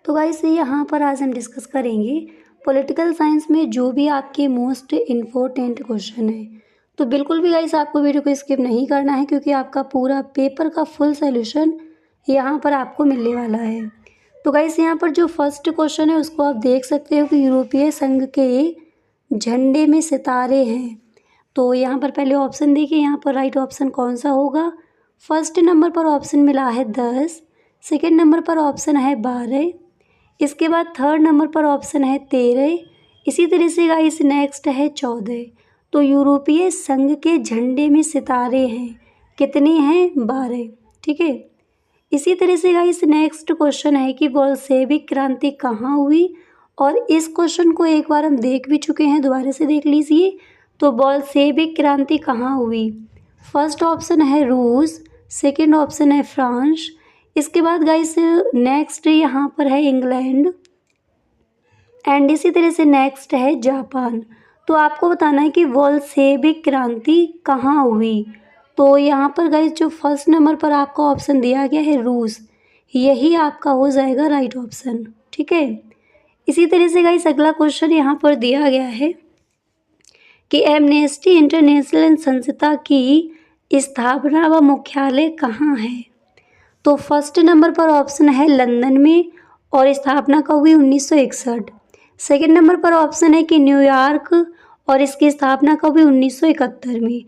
तो गाइस यहाँ पर आज हम डिस्कस करेंगे पॉलिटिकल साइंस में जो भी आपके मोस्ट इम्पोर्टेंट क्वेश्चन है। तो बिल्कुल भी गाइस आपको वीडियो को स्किप नहीं करना है, क्योंकि आपका पूरा पेपर का फुल सॉल्यूशन यहाँ पर आपको मिलने वाला है। तो गाइस यहाँ पर जो फर्स्ट क्वेश्चन है उसको आप देख सकते हो कि यूरोपीय संघ के झंडे में सितारे हैं। तो यहाँ पर पहले ऑप्शन देखिए, यहाँ पर राइट ऑप्शन कौन सा होगा। फर्स्ट नंबर पर ऑप्शन मिला है 10, सेकेंड नंबर पर ऑप्शन है 12, इसके बाद थर्ड नंबर पर ऑप्शन है 13, इसी तरह से गाइस नेक्स्ट है 14। तो यूरोपीय संघ के झंडे में सितारे हैं, कितने हैं? 12। ठीक है। इसी तरह से गाइस नेक्स्ट क्वेश्चन है कि बोल्शेविक क्रांति कहाँ हुई, और इस क्वेश्चन को एक बार हम देख भी चुके हैं, दोबारा से देख लीजिए। तो बोल्शेविक क्रांति कहाँ हुई? फर्स्ट ऑप्शन है रूस, सेकेंड ऑप्शन है फ्रांस, इसके बाद गाइस नेक्स्ट यहाँ पर है इंग्लैंड, एंड इसी तरह से नेक्स्ट है जापान। तो आपको बताना है कि बोल्शेविक क्रांति कहाँ हुई। तो यहाँ पर गाइस जो फर्स्ट नंबर पर आपका ऑप्शन दिया गया है रूस, यही आपका हो जाएगा राइट ऑप्शन। ठीक है। इसी तरह से गाइस अगला क्वेश्चन यहाँ पर दिया गया है कि एमनेस्टी इंटरनेशनल संस्था की स्थापना व मुख्यालय कहाँ है। तो फर्स्ट नंबर पर ऑप्शन है लंदन में, और स्थापना कब हुई? 1961। सेकेंड नंबर पर ऑप्शन है कि न्यूयॉर्क, और इसकी स्थापना कब हुई? 1971 में।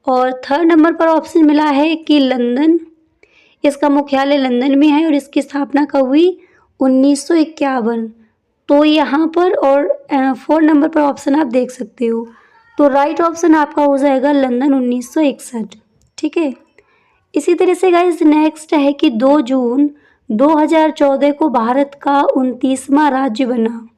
और थर्ड नंबर पर ऑप्शन मिला है कि लंदन, इसका मुख्यालय लंदन में है, और इसकी स्थापना कब हुई? 1951। तो यहाँ पर और फोर्थ नंबर पर ऑप्शन आप देख सकते हो। तो राइट ऑप्शन आपका हो जाएगा लंदन 1961। ठीक है। इसी तरह से गाइस नेक्स्ट है कि 2 जून 2014 को भारत का 29वां राज्य बना।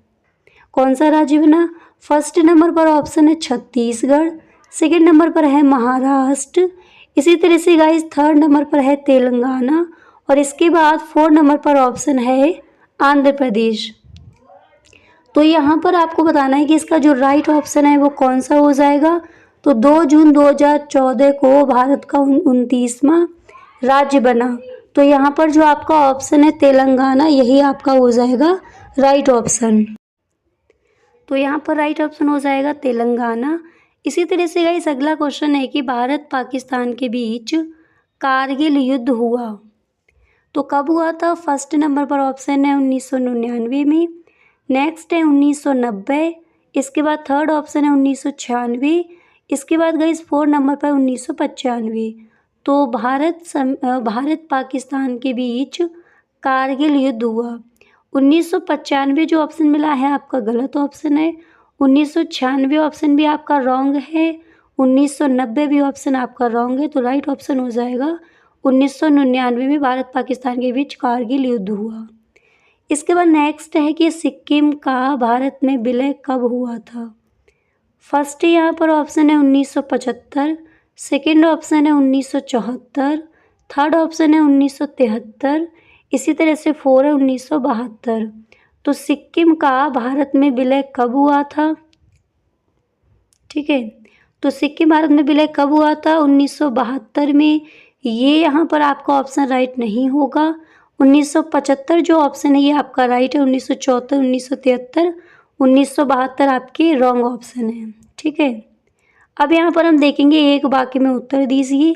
कौन सा राज्य बना? फर्स्ट नंबर पर ऑप्शन है छत्तीसगढ़, सेकेंड नंबर पर है महाराष्ट्र, इसी तरह से गाइस थर्ड नंबर पर है तेलंगाना, और इसके बाद फोर्थ नंबर पर ऑप्शन है आंध्र प्रदेश। तो यहाँ पर आपको बताना है कि इसका जो राइट ऑप्शन है वो कौन सा हो जाएगा। तो 2 जून 2014 को भारत का 29वां राज्य बना। तो यहाँ पर जो आपका ऑप्शन है तेलंगाना, यही आपका हो जाएगा राइट ऑप्शन। तो यहाँ पर राइट ऑप्शन हो जाएगा तेलंगाना। इसी तरह से गाइस अगला क्वेश्चन है कि भारत पाकिस्तान के बीच कारगिल युद्ध हुआ, तो कब हुआ था? फर्स्ट नंबर पर ऑप्शन है 1999 में, नेक्स्ट है 1990, इसके बाद थर्ड ऑप्शन है 1996, इसके बाद गाइस फोर्थ नंबर पर 1995। तो भारत पाकिस्तान के बीच कारगिल युद्ध हुआ 1995। जो ऑप्शन मिला है आपका गलत ऑप्शन है। 1996 ऑप्शन भी आपका रॉन्ग है। 1990 भी ऑप्शन आपका रॉन्ग है। तो राइट ऑप्शन हो जाएगा 1999 में भारत पाकिस्तान के बीच कारगिल युद्ध हुआ। इसके बाद नेक्स्ट है कि सिक्किम का भारत में विलय कब हुआ था। फर्स्ट यहाँ पर ऑप्शन है 1975, सेकेंड ऑप्शन है 1974, थर्ड ऑप्शन है 1973, इसी तरह से फोर है 1972। तो सिक्किम का भारत में विलय कब हुआ था? ठीक है। तो सिक्किम भारत में विलय कब हुआ था? 1972 में। ये यहाँ पर आपका ऑप्शन राइट नहीं होगा। 1975 जो ऑप्शन है ये आपका राइट है। 1974, 1973, 1972 आपके रॉन्ग ऑप्शन है। ठीक है। अब यहाँ पर हम देखेंगे एक वाक्य में उत्तर दीजिए,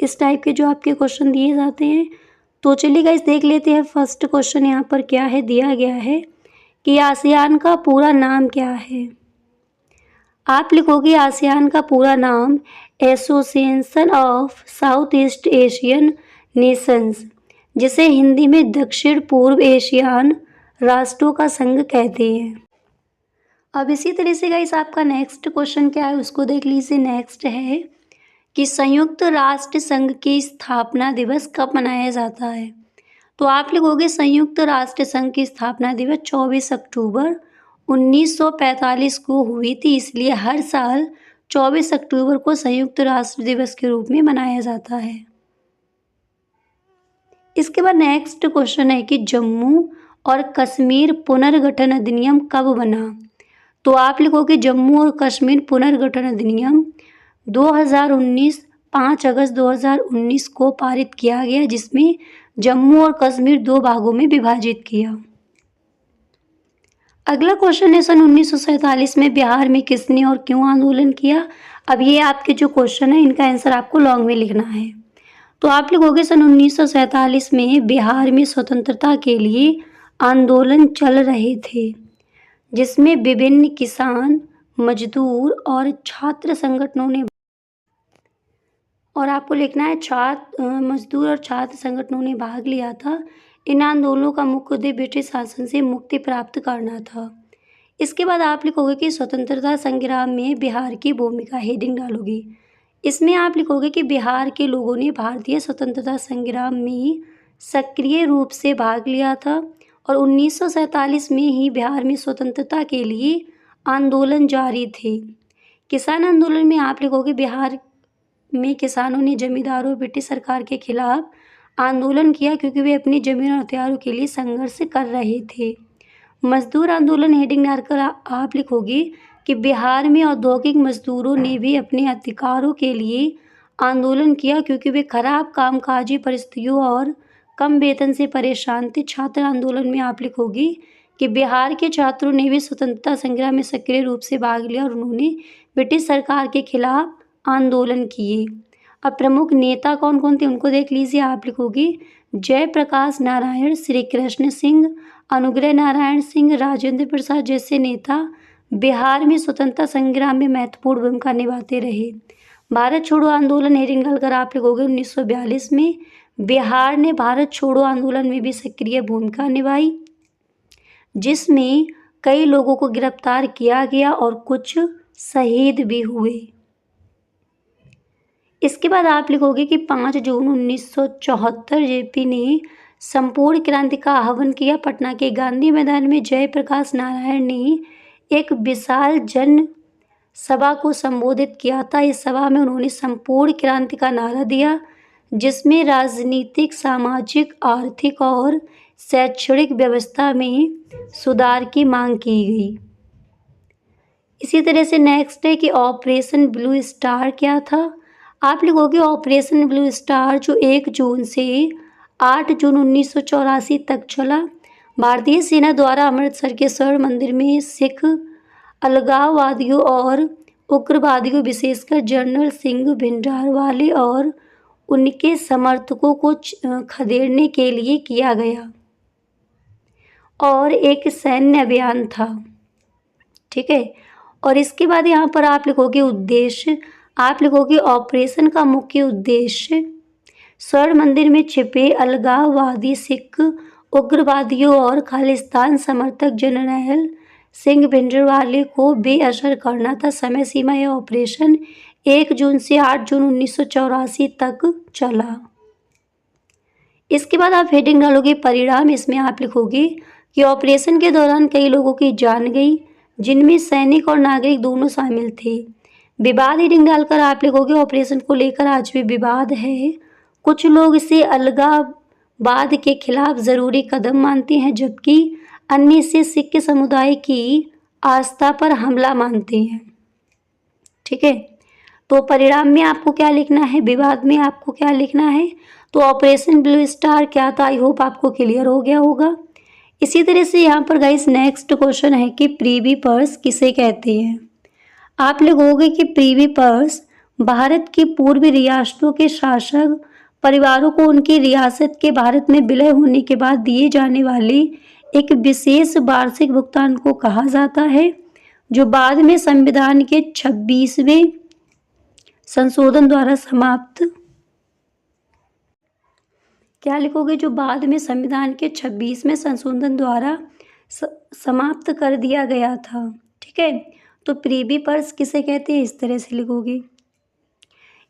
इस टाइप के जो आपके क्वेश्चन दिए जाते हैं। तो चलिए गाइस देख लेते हैं फर्स्ट क्वेश्चन यहाँ पर क्या है। दिया गया है कि आसियान का पूरा नाम क्या है। आप लिखोगे आसियान का पूरा नाम association of south east Asian Nations, जिसे हिंदी में दक्षिण पूर्व एशियान राष्ट्रों का संघ कहते हैं। अब इसी तरह से गाइस आपका नेक्स्ट क्वेश्चन क्या है उसको देख लीजिए। नेक्स्ट है कि संयुक्त राष्ट्र संघ की स्थापना दिवस कब मनाया जाता है। तो आप लिखोगे संयुक्त राष्ट्र संघ की स्थापना दिवस 24 अक्टूबर 1945 को हुई थी, इसलिए हर साल 24 अक्टूबर को संयुक्त राष्ट्र दिवस के रूप में मनाया जाता है। इसके बाद नेक्स्ट क्वेश्चन है कि जम्मू और कश्मीर पुनर्गठन अधिनियम कब बना। तो आप लिखोगे जम्मू और कश्मीर पुनर्गठन अधिनियम 2019 5 अगस्त 2019 को पारित किया गया, जिसमें जम्मू और कश्मीर 2 भागों में विभाजित किया। अगला क्वेश्चन है, सन 1947 में बिहार में किसने और क्यों आंदोलन किया। अब ये आपके जो क्वेश्चन है इनका आंसर आपको लॉन्ग में लिखना है। तो आप लिखोगे सन 1947 में बिहार में स्वतंत्रता के लिए आंदोलन चल रहे थे, जिसमें विभिन्न किसान, मजदूर और छात्र संगठनों ने, और आपको लिखना है मजदूर और छात्र संगठनों ने भाग लिया था। इन आंदोलनों का मुख्य उद्देश्य ब्रिटिश शासन से मुक्ति प्राप्त करना था। इसके बाद आप लिखोगे कि स्वतंत्रता संग्राम में बिहार की भूमिका, हेडिंग डालोगी। इसमें आप लिखोगे कि बिहार के लोगों ने भारतीय स्वतंत्रता संग्राम में सक्रिय रूप से भाग लिया था और 1947 में ही बिहार में स्वतंत्रता के लिए आंदोलन जारी थे। किसान आंदोलन में आप लिखोगे बिहार में किसानों ने जमींदारों और ब्रिटिश सरकार के खिलाफ आंदोलन किया क्योंकि वे अपनी जमीन और हथियारों के लिए संघर्ष कर रहे थे। मजदूर आंदोलन, हेडिंग डालकर आप लिखोगे कि बिहार में औद्योगिक मजदूरों ने भी अपने अधिकारों के लिए आंदोलन किया क्योंकि वे खराब कामकाजी परिस्थितियों और कम वेतन से परेशान थे। छात्र आंदोलन में आप लिखोगी कि बिहार के छात्रों ने भी स्वतंत्रता संग्राम में सक्रिय रूप से भाग लिया और उन्होंने ब्रिटिश सरकार के खिलाफ आंदोलन किए। अब प्रमुख नेता कौन कौन थे उनको देख लीजिए। आप लिखोगी जयप्रकाश नारायण, श्री कृष्ण सिंह, अनुग्रह नारायण सिंह, राजेंद्र प्रसाद जैसे नेता बिहार में स्वतंत्रता संग्राम में महत्वपूर्ण भूमिका निभाते रहे। भारत छोड़ो आंदोलन, हेडिंग डालकर आप लिखोगे 1942 में बिहार ने भारत छोड़ो आंदोलन में भी सक्रिय भूमिका निभाई, जिसमें कई लोगों को गिरफ्तार किया गया और कुछ शहीद भी हुए। इसके बाद आप लिखोगे कि 5 जून 1974 जेपी ने संपूर्ण क्रांति का आह्वान किया। पटना के गांधी मैदान में जयप्रकाश नारायण ने एक विशाल जन सभा को संबोधित किया था। इस सभा में उन्होंने संपूर्ण क्रांति का नारा दिया, जिसमें राजनीतिक, सामाजिक, आर्थिक और शैक्षणिक व्यवस्था में सुधार की मांग की गई। इसी तरह से नेक्स्ट है कि ऑपरेशन ब्लू स्टार क्या था। आप लिखोगे ऑपरेशन ब्लू स्टार जो 1 जून से 8 जून 1984 तक चला। भारतीय सेना द्वारा अमृतसर के स्वर्ण मंदिर में सिख अलगाववादियों और उग्रवादियों, विशेषकर जनरल सिंह भिंडरावाले और उनके समर्थकों को खदेड़ने के लिए किया गया और एक सैन्य अभियान था। ठीक है, और इसके बाद यहाँ पर आप लिखोगे उद्देश्य। आप लिखोगे ऑपरेशन का मुख्य उद्देश्य स्वर्ण मंदिर में छिपे अलगाववादी सिख उग्रवादियों और खालिस्तान समर्थक जनरल सिंह भिंडरावाले को बेअसर करना था। समय सीमा यह ऑपरेशन 1 जून से 8 जून 1984 तक चला। इसके बाद आप हेडिंग डालोगे परिणाम। इसमें आप लिखोगे कि ऑपरेशन के दौरान कई लोगों की जान गई, जिनमें सैनिक और नागरिक दोनों शामिल थे। विवाद, हेडिंग डालकर आप लिखोगे ऑपरेशन को लेकर आज भी विवाद है। कुछ लोग इसे अलगाववाद के खिलाफ ज़रूरी कदम मानते हैं, जबकि अन्य इसे सिख समुदाय की आस्था पर हमला मानते हैं। ठीक है, तो परिणाम में आपको क्या लिखना है, विवाद में आपको क्या लिखना है। तो ऑपरेशन ब्लू स्टार क्या था, आई होप आपको क्लियर हो गया होगा। इसी तरह से यहाँ पर गाइस नेक्स्ट क्वेश्चन है कि प्रिवी पर्स किसे कहते हैं। आप लिखोगे कि प्रिवी पर्स भारत की पूर्वी रियासतों के शासक परिवारों को उनकी रियासत के भारत में विलय होने के बाद दिए जाने वाले एक विशेष वार्षिक भुगतान को कहा जाता है, जो बाद में संविधान के 26वें संशोधन द्वारा समाप्त, क्या लिखोगे, जो बाद में संविधान के 26वें संशोधन द्वारा समाप्त कर दिया गया था। ठीक है, तो प्रिवी पर्स किसे कहते हैं, इस तरह से लिखोगे।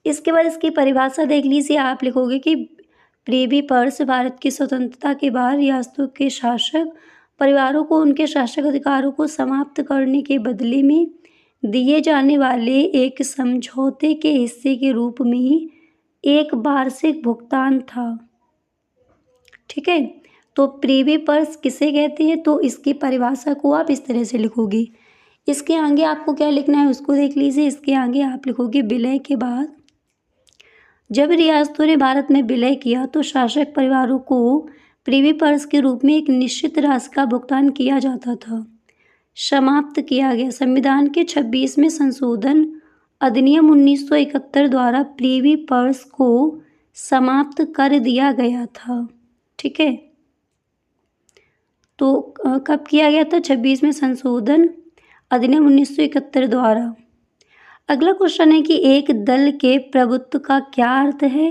इसके बाद इसकी परिभाषा देख लीजिए। आप लिखोगे कि प्रिवी पर्स भारत की स्वतंत्रता के बाद रियासतों के शासक परिवारों को उनके शासक अधिकारों को समाप्त करने के बदले में दिए जाने वाले एक समझौते के हिस्से के रूप में एक वार्षिक भुगतान था। ठीक है, तो प्रिवी पर्स किसे कहते हैं, तो इसकी परिभाषा को आप इस तरह से लिखोगे। इसके आगे आपको क्या लिखना है उसको देख लीजिए। इसके आगे आप लिखोगे विलय के बाद जब रियासतों ने भारत में विलय किया तो शासक परिवारों को प्रिवी पर्स के रूप में एक निश्चित राशि का भुगतान किया जाता था। समाप्त किया गया। संविधान के 26वें संशोधन अधिनियम 1971 द्वारा प्रिवी पर्स को समाप्त कर दिया गया था। ठीक है, तो कब किया गया था? 26वें संशोधन अधिनियम 1971 द्वारा। अगला क्वेश्चन है कि एक दल के प्रभुत्व का क्या अर्थ है?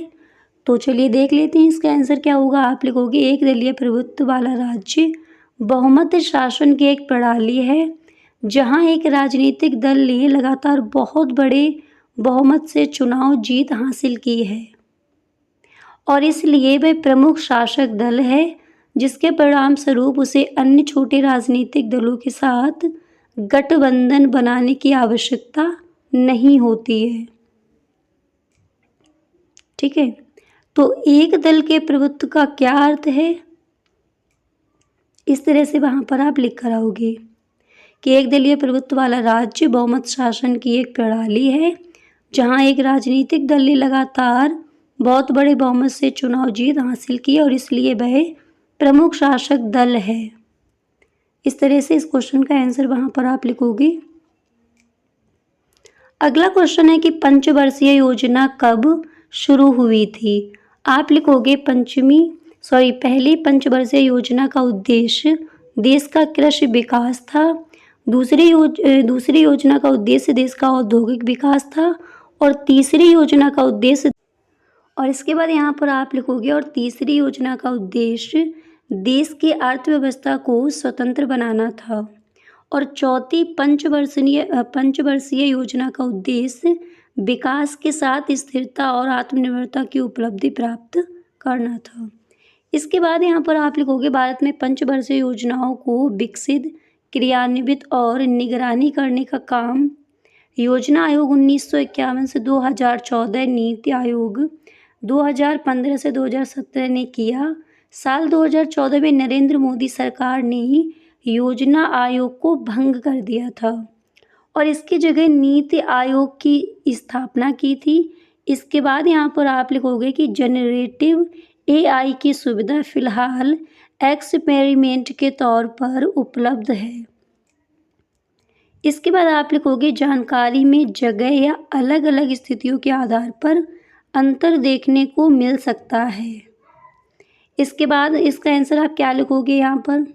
तो चलिए देख लेते हैं इसका आंसर क्या होगा। आप लिखोगे एक दलीय प्रभुत्व वाला राज्य बहुमत शासन की एक प्रणाली है जहां एक राजनीतिक दल ने लगातार बहुत बड़े बहुमत से चुनाव जीत हासिल की है और इसलिए वह प्रमुख शासक दल है, जिसके परिणाम स्वरूप उसे अन्य छोटे राजनीतिक दलों के साथ गठबंधन बनाने की आवश्यकता नहीं होती है। ठीक है, तो एक दल के प्रभुत्व का क्या अर्थ है, इस तरह से वहां पर आप लिख कर आओगे कि एक दलीय प्रभुत्व वाला राज्य बहुमत शासन की एक प्रणाली है जहां एक राजनीतिक दल ने लगातार बहुत बड़े बहुमत से चुनाव जीत हासिल की और इसलिए वह प्रमुख शासक दल है। इस तरह से इस क्वेश्चन का आंसर वहां पर आप लिखोगे। अगला क्वेश्चन है कि पंचवर्षीय योजना कब शुरू हुई थी? आप लिखोगे पहली पंचवर्षीय योजना का उद्देश्य देश का कृषि विकास था। दूसरी योजना का उद्देश्य देश का औद्योगिक विकास था और तीसरी योजना का उद्देश्य, और इसके बाद यहाँ पर आप लिखोगे और तीसरी योजना का उद्देश्य देश की अर्थव्यवस्था को स्वतंत्र बनाना था और चौथी पंचवर्षीय योजना का उद्देश्य विकास के साथ स्थिरता और आत्मनिर्भरता की उपलब्धि प्राप्त करना था। इसके बाद यहाँ पर आप लिखोगे भारत में पंचवर्षीय योजनाओं को विकसित, क्रियान्वित और निगरानी करने का काम योजना आयोग 1951 से 2014, नीति आयोग 2015 से 2017 ने किया। साल 2014 में नरेंद्र मोदी सरकार ने योजना आयोग को भंग कर दिया था और इसकी जगह नीति आयोग की स्थापना की थी। इसके बाद यहाँ पर आप लिखोगे कि जनरेटिव एआई की सुविधा फिलहाल एक्सपेरिमेंट के तौर पर उपलब्ध है। इसके बाद आप लिखोगे जानकारी में जगह या अलग अलग स्थितियों के आधार पर अंतर देखने को मिल सकता है। इसके बाद इसका आंसर आप क्या लिखोगे यहाँ पर?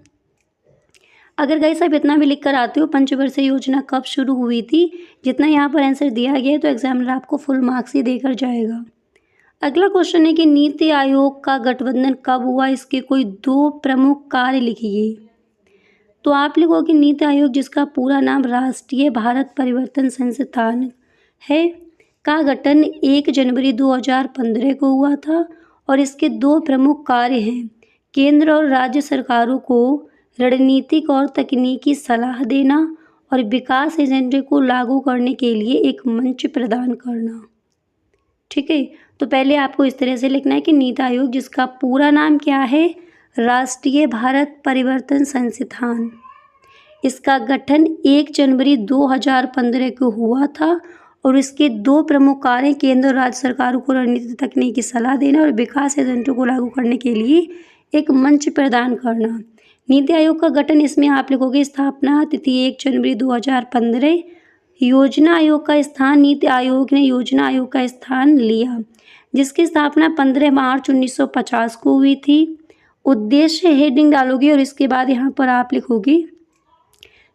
अगर गाइस आप इतना भी लिख कर आते हो पंचवर्षीय योजना कब शुरू हुई थी, जितना यहाँ पर आंसर दिया गया है, तो एग्जामिनर आपको फुल मार्क्स ही देकर जाएगा। अगला क्वेश्चन है कि नीति आयोग का गठबंधन कब हुआ? इसके कोई 2 प्रमुख कार्य लिखिए। तो आप लिखोगे नीति आयोग, जिसका पूरा नाम राष्ट्रीय भारत परिवर्तन संस्थान है, का गठन 1 जनवरी 2015 को हुआ था और इसके 2 प्रमुख कार्य हैं केंद्र और राज्य सरकारों को रणनीतिक और तकनीकी सलाह देना और विकास एजेंडे को लागू करने के लिए एक मंच प्रदान करना। ठीक है, तो पहले आपको इस तरह से लिखना है कि नीति आयोग, जिसका पूरा नाम क्या है, राष्ट्रीय भारत परिवर्तन संस्थान, इसका गठन 1 जनवरी 2015 को हुआ था और इसके 2 प्रमुख कार्य केंद्र और राज्य सरकारों को रणनीतिक तकनीकी सलाह देना और विकास एजेंडे को लागू करने के लिए एक मंच प्रदान करना। नीति आयोग का गठन, इसमें आप लिखोगे स्थापना तिथि 1 जनवरी 2015। योजना आयोग का स्थान, नीति आयोग ने योजना आयोग का स्थान लिया, जिसकी स्थापना 15 मार्च 1950 को हुई थी। उद्देश्य हेडिंग डालोगे और इसके बाद यहाँ पर आप लिखोगे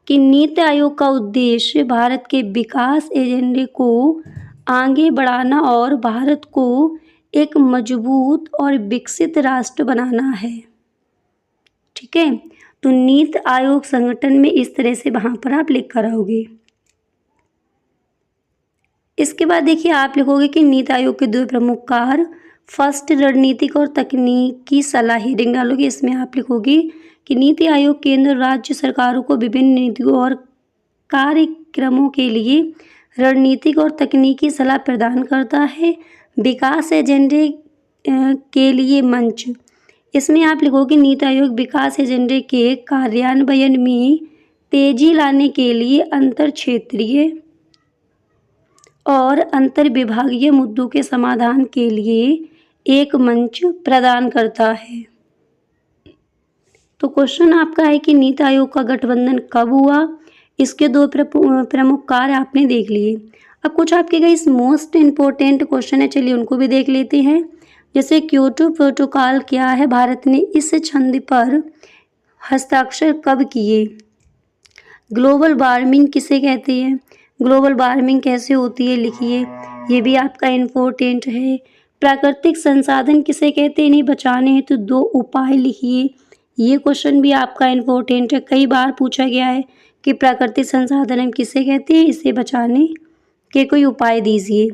कि नीति आयोग का उद्देश्य भारत के विकास एजेंडे को आगे बढ़ाना और भारत को एक मजबूत और विकसित राष्ट्र बनाना है। ठीक है, तो नीति आयोग संगठन में इस तरह से वहां पर आप लिख कर आओगे। इसके बाद देखिए आप लिखोगे कि नीति आयोग के 2 प्रमुख कार्य, फर्स्ट रणनीतिक और तकनीकी सलाह हेडिंग डालोगे। इसमें आप लिखोगे कि नीति आयोग केंद्र और राज्य सरकारों को विभिन्न नीतियों और कार्यक्रमों के लिए रणनीतिक और तकनीकी सलाह प्रदान करता है। विकास एजेंडे के लिए मंच, इसमें आप लिखोगे नीति आयोग विकास एजेंडे के कार्यान्वयन में तेजी लाने के लिए अंतर क्षेत्रीय और अंतर विभागीय मुद्दों के समाधान के लिए एक मंच प्रदान करता है। तो क्वेश्चन आपका है कि नीति आयोग का गठबंधन कब हुआ? इसके दो प्रमुख कार्य आपने देख लिए। अब कुछ आपके गाइस मोस्ट इम्पोर्टेंट क्वेश्चन है, चलिए उनको भी देख लेते हैं। जैसे क्योटो प्रोटोकॉल क्या है? भारत ने इस संधि पर हस्ताक्षर कब किए? ग्लोबल वार्मिंग किसे कहते हैं? ग्लोबल वार्मिंग कैसे होती है लिखिए, ये भी आपका इम्पोर्टेंट है। प्राकृतिक संसाधन किसे कहते हैं? इन्हें बचाने हेतु दो उपाय लिखिए, ये क्वेश्चन भी आपका इम्पोर्टेंट है, कई बार पूछा गया है कि प्राकृतिक संसाधन हम किसे कहते हैं, इसे बचाने के कोई उपाय दीजिए।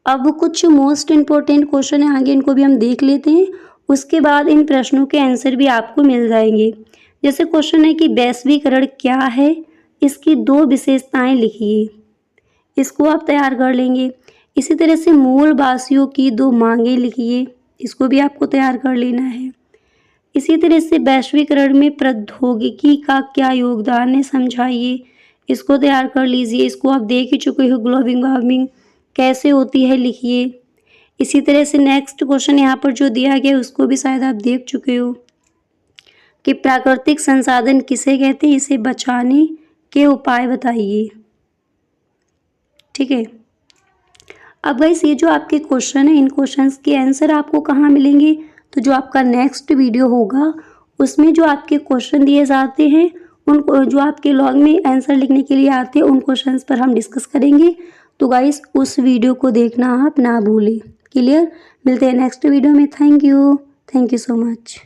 अब कुछ मोस्ट इम्पोर्टेंट क्वेश्चन है आगे, इनको भी हम देख लेते हैं, उसके बाद इन प्रश्नों के आंसर भी आपको मिल जाएंगे। जैसे क्वेश्चन है कि वैश्वीकरण क्या है? इसकी दो विशेषताएं लिखिए, इसको आप तैयार कर लेंगे। इसी तरह से मूलवासियों की दो मांगें लिखिए, इसको भी आपको तैयार कर लेना है। इसी तरह से वैश्वीकरण में प्रौद्योगिकी का क्या योगदान है समझाइए, इसको तैयार कर लीजिए, इसको आप देख ही चुके हो। ग्लोबल वार्मिंग कैसे होती है लिखिए। इसी तरह से नेक्स्ट क्वेश्चन यहाँ पर जो दिया गया है उसको भी शायद आप देख चुके हो कि प्राकृतिक संसाधन किसे कहते हैं, इसे बचाने के उपाय बताइए। ठीक है, अब गाइस ये जो आपके क्वेश्चन है, इन क्वेश्चंस के आंसर आपको कहाँ मिलेंगे? तो जो आपका नेक्स्ट वीडियो होगा उसमें जो आपके क्वेश्चन दिए जाते हैं, उन जो आपके लॉग में आंसर लिखने के लिए आते हैं, उन क्वेश्चंस पर हम डिस्कस करेंगे। तो गाइस उस वीडियो को देखना आप ना भूलें। क्लियर? मिलते हैं नेक्स्ट वीडियो में। Thank you so much.